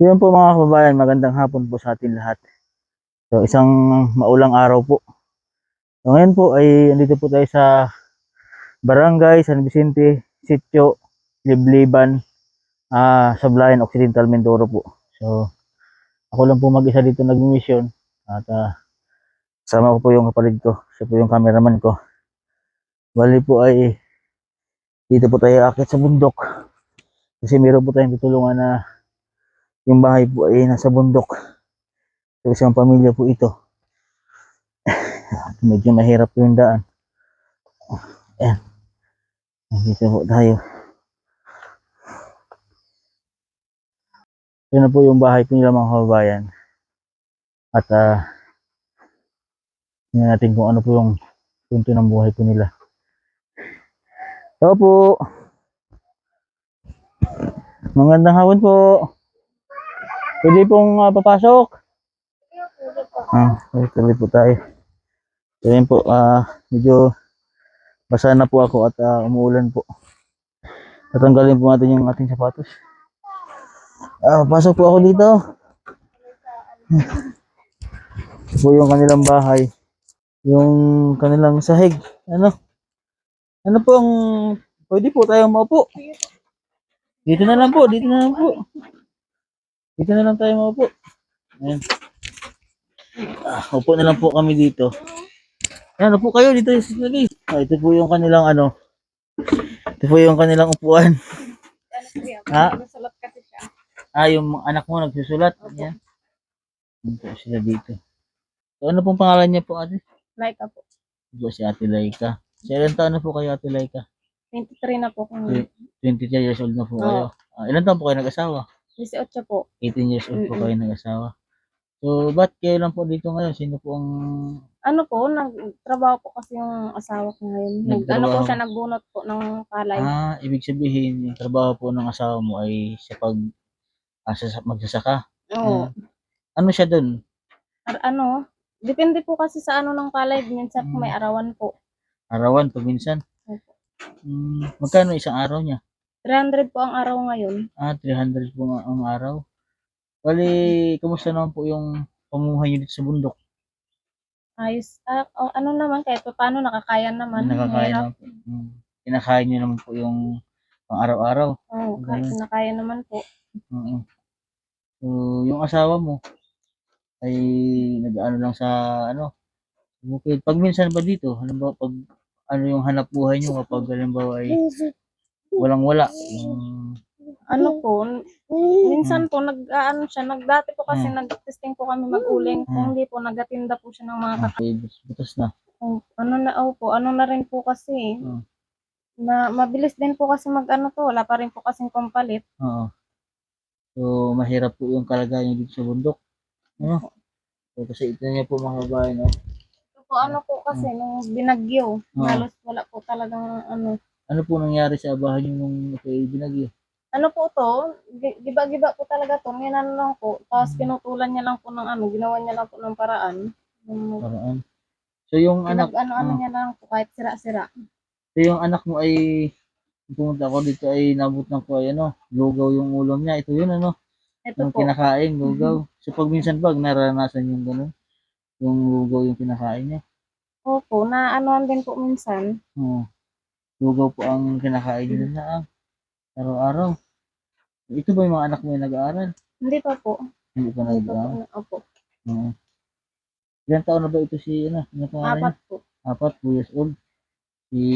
Yun po mga kababayan, magandang hapon po sa atin lahat. So isang maulang araw po. So ngayon po ay andito po tayo sa Barangay San Vicente, Sitio, Libliban, Sablayan Occidental, Mindoro po. So ako lang po mag-isa dito nag-mission at kasama ko po yung kapatid ko. Siya po yung cameraman ko. Bali po ay dito po tayo akit sa bundok. Kasi meron po tayong tutulungan na yung bahay po ay nasa bundok. So isang pamilya po ito. Medyo mahirap po yung daan. Ayan. Dito po tayo. Yun na po yung bahay po nila mga kababayan. At tingnan natin kung ano po yung punto ng buhay po nila. Hello po. Magandang hapon po. Pwede pong papasok. Tuloy po tayo. So yun po, medyo basa na po ako at umuulan po. Tatanggalin po natin yung ating sapatos. Pasok po ako dito. Ito po yung kanilang bahay. Yung kanilang sahig. Ano po ang pwede po tayong maupo? Dito na lang po, dito na lang po. Dito na lang tayo maupo. Ayan. Upo na lang po kami dito. Ayan, upo kayo dito. Ito po yung kanilang ito po yung kanilang upuan. Nagsusulat kasi siya. Yung anak mo nagsusulat. Ayan. Ito sila dito. So, ano pong pangalan niya po, ate? Laika po. Ito si Ate Laika. So, ilan taon na po kayo, Ate Laika? 23 na po kung 23 years old na po kayo. Ilan taon po kayo nag-asawa? 18 po. 18 years old po kayo nag-asawa. So, ba't kayo lang po dito ngayon? Sino po ang... Ano po, nagtrabaho po kasi yung asawa ko ngayon. Ano po siya, nagbunot po ng palay. Ibig sabihin, yung trabaho po ng asawa mo ay sa magsasaka. Oo. Ano siya dun? Depende po kasi sa ano ng palay. Minsan may arawan po. Arawan pag minsan? Opo. Magkano isang araw niya? 300 po ang araw ngayon. 300 po ang araw. Bali, kumusta naman po yung pamuhay niyo dito sa bundok? Ayos. Ano naman, kahit paano nakakaya naman. Nakakaya naman po. Kinakain niyo naman po yung pang araw-araw. Oo, kinakaya naman po. So, yung asawa mo ay nag-ano lang sa bukid. Pag minsan ba dito, halimbawa pag yung hanap buhay niyo kapag halimbawa ay walang-wala. Minsan po dati po kasi nag-testing po kami mag-uling. Kung hindi po, nagatinda po siya ng mga butas na. Ano na rin po kasi, na mabilis din po kasi wala pa rin po kasing pampalit. Oo. So, mahirap po yung kalagayan dito sa bundok. So, kasi ito niya po mga kabayan, Ito po kasi, nung binagyo, halos wala po talagang Ano po nangyari sa bahay niyo nung binagyo? Giba-giba po talaga to. Ngayon lang po. Tapos pinutulan niya lang po ng ginawa niya lang po ng paraan. Paraan? So, yung anak... niya lang po kahit sira-sira. So, yung anak mo ay pumunta ko dito ay nabutan ko ay lugaw yung ulam niya. Ito yun Ito yung po. kinakain, lugaw. So pag minsan naranasan yung gano'n, yung lugaw yung kinakain niya. Opo, din po minsan. Lugaw po ang kinakain niya na araw-araw. Ito ba yung mga anak mo yung nag-aaral? Hindi pa po. Hindi pa nag-aaral? Opo. Ilan taon na ba ito si ano pangalan 4 po. 4 years old.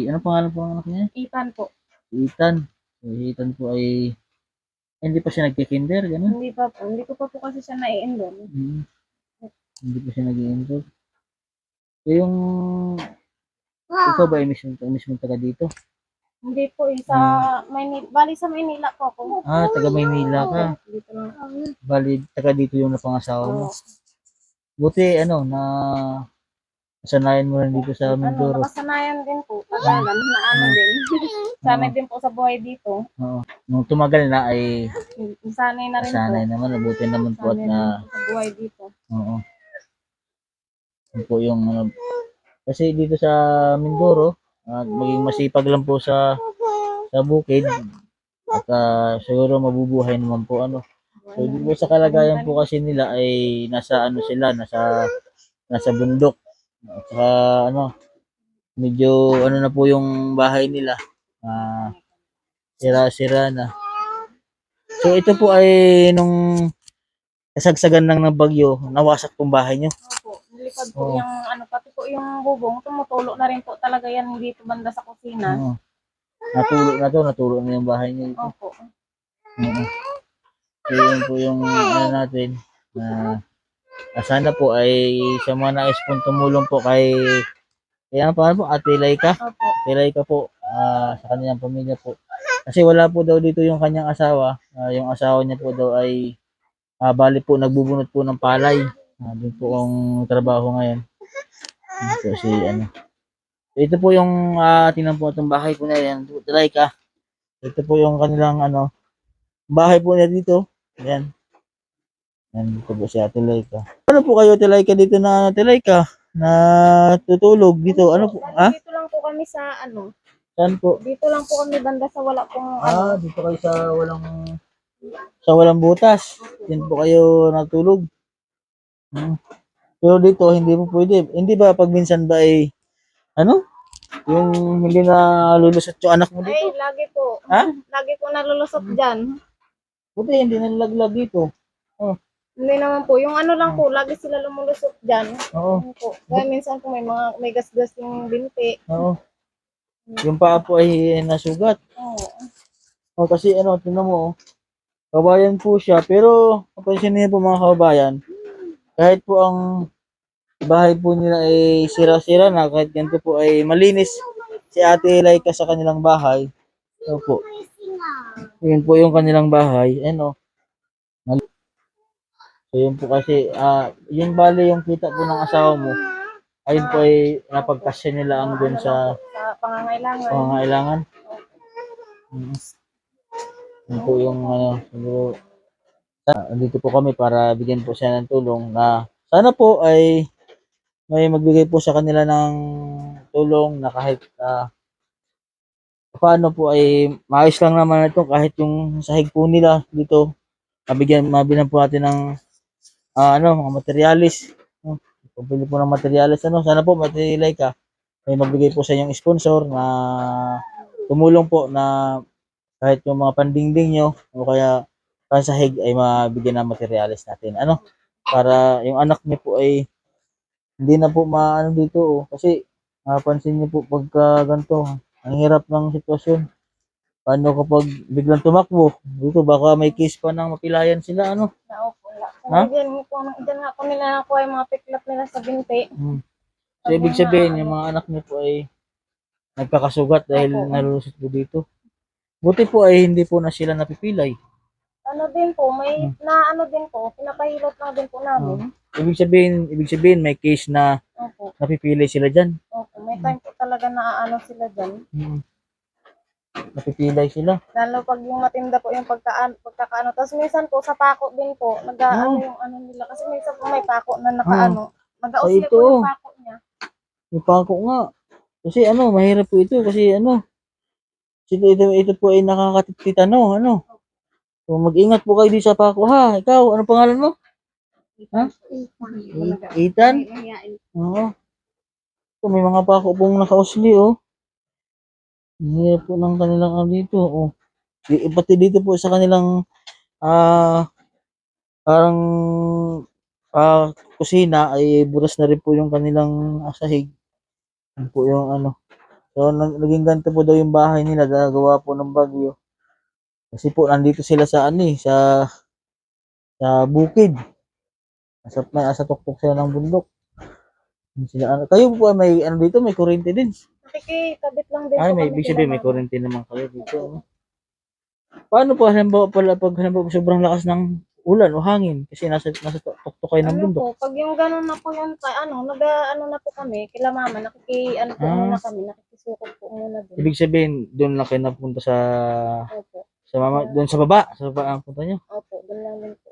Ano pangalan po ng anak niya? Ethan po. Ethan. So, Ethan po ay hindi pa siya nagki-kinder, gano'n? Hindi pa po. Hindi ko pa po kasi siya na-enroll. Hindi pa siya nag-enroll. So, yung ikaw ba ay mismo taga dito? Hindi po, sa Maynila. Bali sa Maynila po ako. Taga Maynila ka. Dito lang. Bali, taga dito yung napangasawa mo. Buti, na nasanayan mo rin dito sa Mindoro. Nakasanayan din po. Tagalan, din. Sanay din po sa buhay dito. Nung tumagal na ay sanay na rin sanay naman, nabuti naman po at sa buhay dito. Oo. Yun po yung kasi dito sa Mindoro, maging masipag lang po sa bukid at siguro mabubuhay naman po So, di po sa kalagayan po kasi nila ay nasa ano sila, nasa bundok. At saka ano, medyo ano na po yung bahay nila. Sira-sira na. So, ito po ay nung kasagsagan lang ng bagyo, nawasak tong bahay nyo. Opo, nilipad po Oo. yung ano, pati po yung bubong, tumutulo na rin po talaga yan dito banda sa kusina. Oo. Natulo na yung bahay nyo dito. Opo. Oo. So, yun po yung ano natin. Sana po ay sa mga nais pong tumulong po kaya paano po, Ate Laika? Opo. Ate Laika po, sa kanyang pamilya po. Kasi wala po daw dito yung kanyang asawa. Yung asawa niya po daw ay bali po nagbubunot po ng palay. Doon po ang trabaho ngayon. So, si ano. Ito po yung tingnan po itong bahay po na yan. Ate Laika. Ito po yung kanilang ano, bahay po niya dito. Ayan. Yan dito po si Ate Laika. Ano po kayo, Ate Laika, dito na Ate Laika? Na tutulog dito. Ano po? Bali, dito lang po kami sa ano, Saan po? dito lang po kami banda sa wala pong ano. Dito kayo sa walang butas. Yan po kayo natulog. Pero dito hindi po pwede. Hindi ba pag minsan ba ay ano? Yung hindi na lulusot yung anak mo Ay, dito? lagi po. Ha? Lagi po nalulusot dyan. Buti hindi nalaglag dito. Hindi naman po. Yung ano lang po, lagi sila lumulusot dyan. Oo. Ano po. Kaya minsan po may gasgas yung binti. Oo. Yung paa po ay nasugat. Oo. Kasi ano, tingnan mo, kabayan po siya. Pero, kapansin niyo po mga kabayan, kahit po ang bahay po nila ay sira-sira na, kahit ganito po ay malinis si Ate Laika sa kanilang bahay. Ito po. Yun po yung kanilang bahay. Ano, so yun po kasi, yung bali yung kita po ng asawa mo, ayun po ay napagkasya nila ang dun sa Sa pangangailangan. pangangailangan. Yun po yung ano, siguro, dito po kami para bigyan po siya ng tulong na sana po ay may magbigay po sa kanila ng tulong na kahit paano po ay maayos lang naman ito kahit yung sahig po nila dito mabilan po natin ng mga materialis. Pabili po ng materialis sana po matilay ka may magbigay po sa inyong sponsor na tumulong po na kahit yung mga pandingding nyo o kaya pansahig ay mabigyan ng materialis natin para yung anak niyo po ay hindi na po maano dito kasi napansin niyo po pagka ganito ang hirap ng sitwasyon. Paano kapag biglang tumakbo dito baka may case pa ng mapilayan sila Naupo. Ha? Diyan nga po nila nakuha yung mga piklap nila sa binti. So ibig sabihin yung mga anak niyo po ay nagkakasugat dahil Opo. nalulusot po dito. Buti po ay hindi po na sila napipilay. Ano din po, may ano din po, pinapahilot lang din po namin. Ibig sabihin may case na Opo. napipilay sila diyan. Opo, may time po talaga na ano sila dyan. Napipilay sila. Lalo pag yung matinda po yung pagkakaano. Tapos minsan po sa pako din po, nag-aano yung ano nila. Kasi minsan po may pako na nakaano. Nag-ausli po yung pako niya. Yung pako nga. Kasi mahirap po ito kasi ito po ay nakakatitano So mag-ingat po kayo dito sa pako ha. Ikaw, ano pangalan mo? Ha? Ethan? Oo. So, may mga pako pong nakausli Hirap po ng kanilang dito Pati dito po sa kanilang parang kusina ay buras na rin po yung kanilang sahig. Yun po yung So naging ganito po daw yung bahay nila gawa po ng bagyo. Kasi po nandito sila sa sa bukid. Sa tuktok sila ng bundok. Kayo po may dito, may kuryente din. Nakikikabit lang din po May kami ibig sila sabihin may mama. kuryente naman kayo dito. Paano po halimbawa pag sobrang lakas ng ulan o hangin kasi nasa tuktok kayo ng bundok? Po, pag yung ganun na po yan, nag-ano na po kami, kila mama, muna kami, nakikisukot po muna din. Ibig sabihin, doon lang kayo napunta Opo. sa mama, doon sa baba ang punta nyo. Opo, doon lang din po.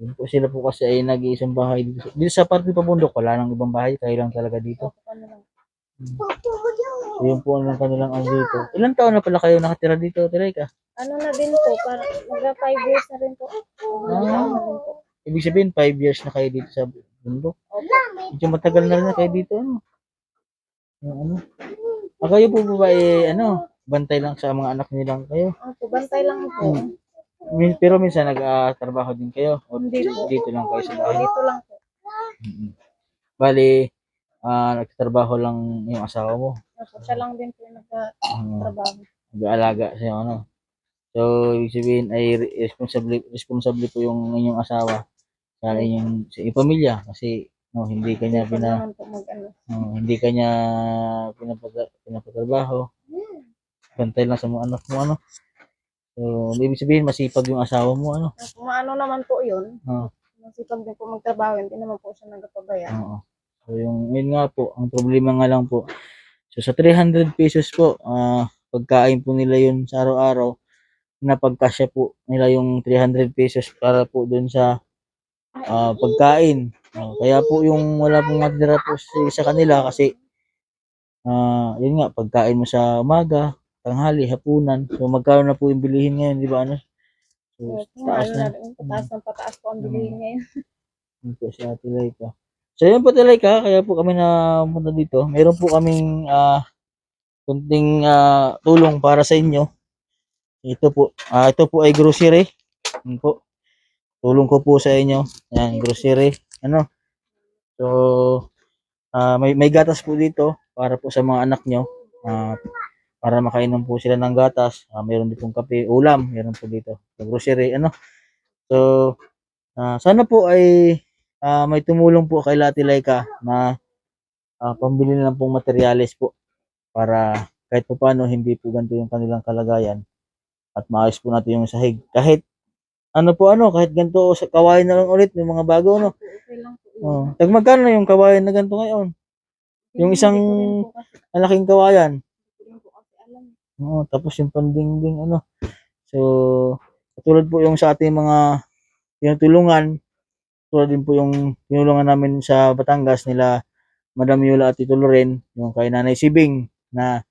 Doon po sila po kasi ay nag-iisang bahay dito. Dito sa parte pa bundok, wala nang ibang bahay, kayo lang talaga dito. Opo, ano lang. So yun po ang kanilang ano dito. Ilang taon na pala kayo nakatira dito, Tireka? Ano na din po, para magka 5 years na rin po. Ilang taon na rin po. Ibig sabihin 5 years na kayo dito sa bundok. Opo. Medyo matagal na rin na kayo dito, ano? Yung ano? Kayo po ba ano, bantay lang sa mga anak nilang kayo? Opo, bantay lang po. Pero minsan nag-trabaho din kayo? O Hindi po. dito lang kayo sa bahay? Dito lang po. Bali, nagtatrabaho lang yung asawa mo. Opo, siya lang din po yung nagtatrabaho. Nag-aalaga sa iyo, ano? So, ibig sabihin ay responsable po yung inyong asawa sa inyong pamilya kasi no, hindi kanya hindi kanya pinapatrabaho. Bantay lang sa mga anak mo, ano? So, ibig sabihin masipag yung asawa mo, ano? Maano naman po yun. Oo. Masipag din po magtrabaho, hindi naman po siya nagpapabaya. Oo. So, yun nga po, ang problema nga lang po. So, sa 300 pesos po, pagkain po nila yun sa araw-araw, napagkasya po nila yung 300 pesos para po dun sa pagkain. Kaya po yung wala pong matira po sa kanila kasi yun nga, pagkain mo sa umaga, tanghali, hapunan. So, magkano na po yung bilihin ngayon, di ba? Ano? So, taas na. Pataas ng pataas po ang bilihin ngayon. Yun po si Ate Laika. So, yun po Ate Laika, kaya po kami na punta dito. Meron po kaming kunting tulong para sa inyo. Ito po ay grocery. Yun po. Tulong ko po sa inyo. Yan, grocery. Ano? So, may gatas po dito para po sa mga anak nyo. Para makainom po sila ng gatas. Mayroon din pong kape, ulam. Meron po dito. So, grocery. Ano? So, sana po ay may tumulong po kay Ate Laika na pambili na lang pong materyales po para kahit po paano hindi po ganito yung kanilang kalagayan at maayos po natin yung sahig. Kahit kahit ganito sa kawain na lang ulit, yung mga bago, no? Okay lang po. Tag magkano yung kawain na ganito ngayon? Yung isang malaking kawayan. Tapos yung pandingding, ano. So, katulad po yung sa ating mga tinutulungan, tulad din po yung tinulungan namin sa Batangas nila Madam Yola at Tito Loren, yung kay Nanay Sibing, na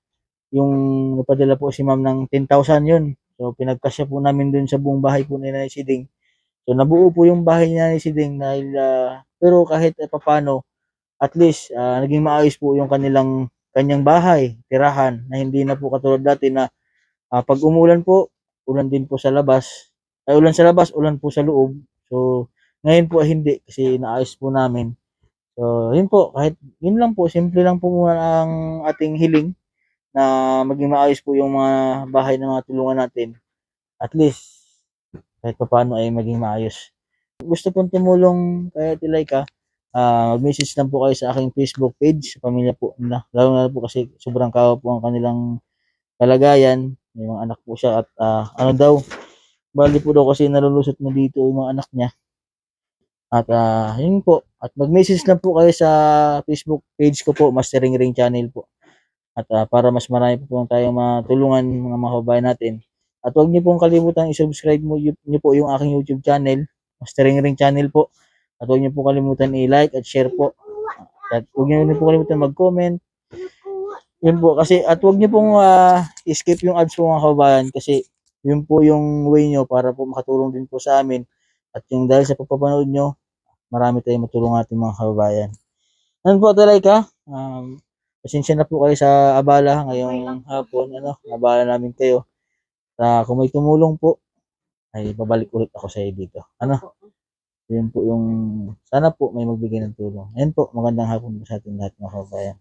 yung napadala po si Ma'am ng 10,000 yun. So, pinagkasya po namin dun sa buong bahay po ni Nanay Siding. So, nabuo po yung bahay ni Nanay Siding dahil, pero kahit papano, at least, naging maayos po yung kanyang bahay, tirahan, na hindi na po katulad dati na pag umulan po, ulan din po sa labas. Ulan sa labas, ulan po sa loob. So, ngayon po hindi kasi naayos po namin. So, yun po, kahit yun lang po, simple lang po muna ang ating hiling na maging maayos po yung mga bahay ng mga tulungan natin. At least, kahit pa paano ay maging maayos. Gusto pong tumulong kay Ate Laika, mag-message lang po kayo sa aking Facebook page, sa pamilya po nila. Lalo na po kasi sobrang kawa po ang kanilang kalagayan. May mga anak po siya at ano daw, bali po daw kasi nalulusot na dito yung mga anak niya. At yun po. At mag-message lang po kayo sa Facebook page ko po, Master Ring Ring Channel po. At para mas marami po tayong matulungan mga kababayan natin. At huwag niyo pong kalimutan i-subscribe niyo po yung aking YouTube channel, Master Ring Ring Channel po. At huwag niyo pong kalimutan i-like at share po. At huwag niyo rin po kalimutan mag-comment. Yun po kasi at huwag niyo pong skip yung ads po mga kababayan kasi yun po yung way niyo para po makatulong din po sa amin. At yung dahil sa pagpapanood niyo, marami tayong matulong ating mga kababayan. Ano po talaga? Pasensya na po kayo sa abala ngayong hapon. Abala namin kayo. Kung may tumulong po, ay babalik ulit ako sa iyo dito. Yun po yung, sana po may magbigay ng tulong. Ayun po, magandang hapon po sa ating lahat mga kababayan.